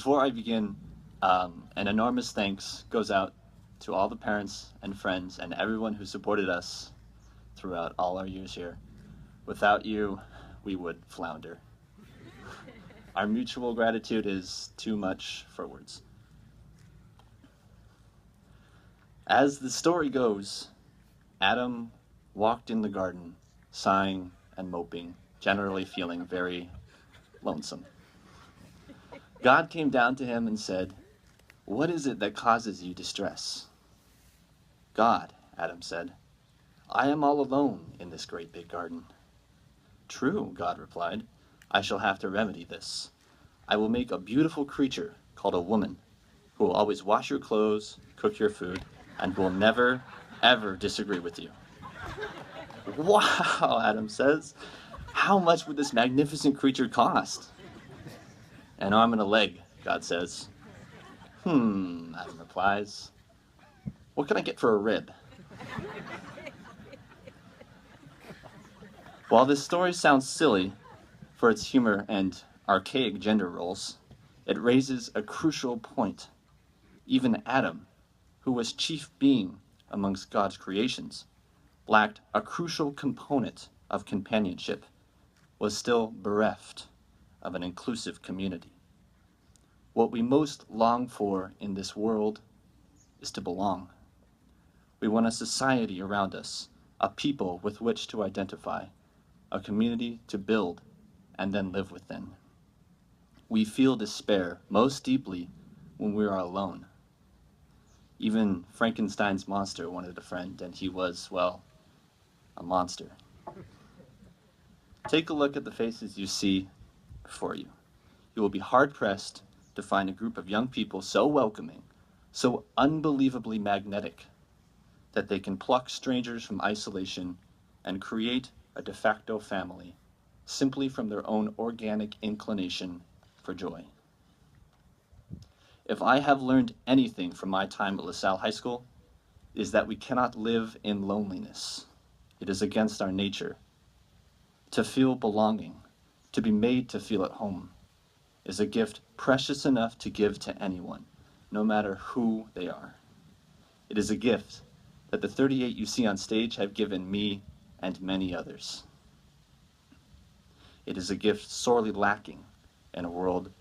Before I begin, an enormous thanks goes out to all the parents and friends and everyone who supported us throughout all our years here. Without you, we would flounder. Our mutual gratitude is too much for words. As the story goes, Adam walked in the garden, sighing and moping, generally feeling very lonesome. God came down to him and said, "What is it that causes you distress?" "God," Adam said, "I am all alone in this great big garden." "True," God replied, "I shall have to remedy this. I will make a beautiful creature called a woman who will always wash your clothes, cook your food, and will never, ever disagree with you." "Wow," Adam says, "how much would this magnificent creature cost?" "An arm and a leg," God says. Adam replies. "What can I get for a rib?" While this story sounds silly for its humor and archaic gender roles, it raises a crucial point. Even Adam, who was chief being amongst God's creations, lacked a crucial component of companionship, was still bereft of an inclusive community. What we most long for in this world is to belong. We want a society around us, a people with which to identify, a community to build and then live within. We feel despair most deeply when we are alone. Even Frankenstein's monster wanted a friend, and he was, well, a monster. Take a look at the faces you see before you. You will be hard-pressed to find a group of young people so welcoming, so unbelievably magnetic, that they can pluck strangers from isolation and create a de facto family simply from their own organic inclination for joy. If I have learned anything from my time at LaSalle High School, it is that we cannot live in loneliness. It is against our nature. To feel belonging, to be made to feel at home, is a gift precious enough to give to anyone, no matter who they are. It is a gift that the 38 you see on stage have given me and many others. It is a gift sorely lacking in a world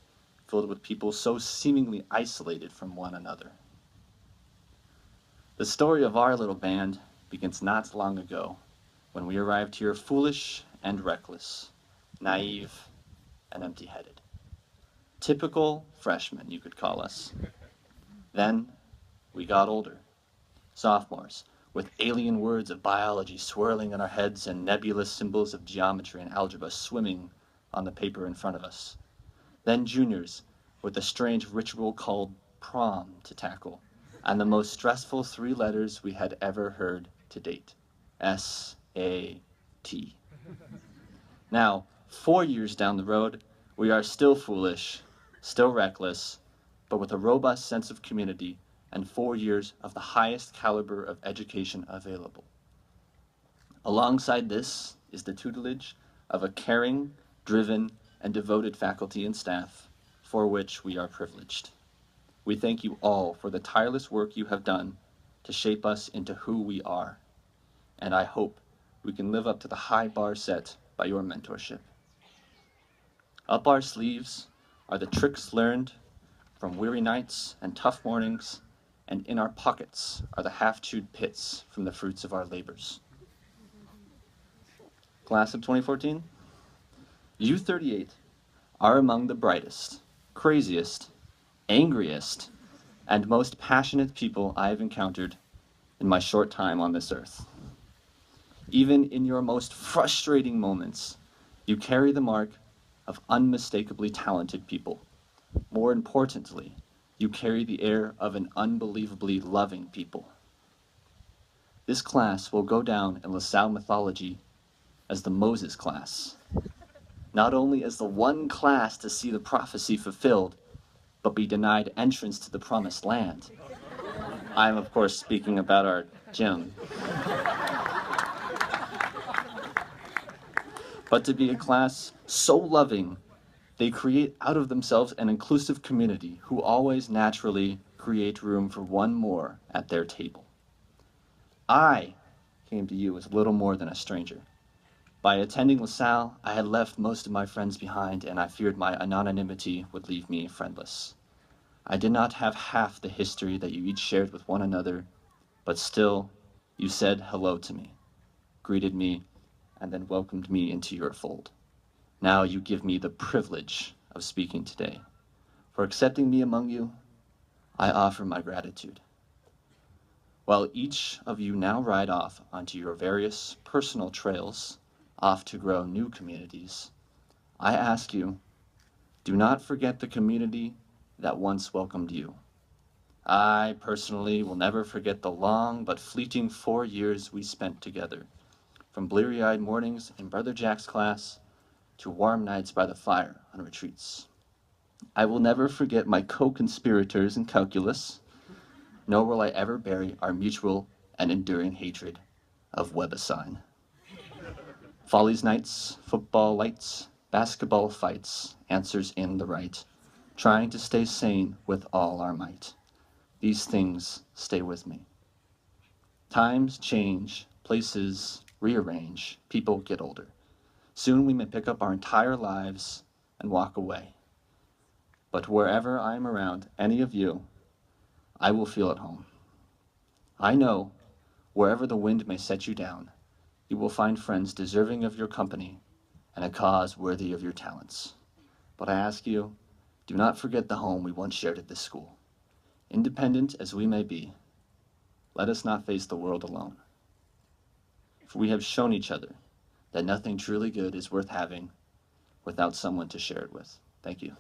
filled with people so seemingly isolated from one another. The story of our little band begins not long ago, when we arrived here foolish and reckless, naive and empty-headed. Typical freshmen, you could call us. Then we got older, sophomores, with alien words of biology swirling in our heads and nebulous symbols of geometry and algebra swimming on the paper in front of us. Then juniors, with a strange ritual called prom to tackle, and the most stressful 3 letters we had ever heard to date, S-A-T. Now, 4 years down the road, we are still foolish, still reckless, but with a robust sense of community and 4 years of the highest caliber of education available. Alongside this is the tutelage of a caring, driven, and devoted faculty and staff, for which we are privileged. We thank you all for the tireless work you have done to shape us into who we are, and I hope we can live up to the high bar set by your mentorship. Up our sleeves are the tricks learned from weary nights and tough mornings, and in our pockets are the half-chewed pits from the fruits of our labors. Class of 2014, you 38 are among the brightest, craziest, angriest, and most passionate people I have encountered in my short time on this earth. Even in your most frustrating moments, you carry the mark of unmistakably talented people. More importantly, you carry the air of an unbelievably loving people. This class will go down in LaSalle mythology as the Moses class, not only as the one class to see the prophecy fulfilled, but be denied entrance to the promised land. I'm, of course, speaking about our gym. But to be a class so loving They create out of themselves an inclusive community who always naturally create room for one more at their table. I came to you as little more than a stranger. By attending LaSalle, I had left most of my friends behind, and I feared my anonymity would leave me friendless. I did not have half the history that you each shared with one another, but still, you said hello to me, greeted me, and then welcomed me into your fold. Now you give me the privilege of speaking today. For accepting me among you, I offer my gratitude. While each of you now ride off onto your various personal trails, off to grow new communities, I ask you, do not forget the community that once welcomed you. I personally will never forget the long but fleeting 4 years we spent together, from bleary-eyed mornings in Brother Jack's class to warm nights by the fire on retreats. I will never forget my co-conspirators in calculus, nor will I ever bury our mutual and enduring hatred of Webassign. Follies nights, football lights, basketball fights, answers in the right, trying to stay sane with all our might. These things stay with me. Times change, places rearrange, people get older. Soon we may pick up our entire lives and walk away. But wherever I am around any of you, I will feel at home. I know wherever the wind may set you down, you will find friends deserving of your company and a cause worthy of your talents. But I ask you, do not forget the home we once shared at this school. Independent as we may be, let us not face the world alone. For we have shown each other that nothing truly good is worth having without someone to share it with. Thank you.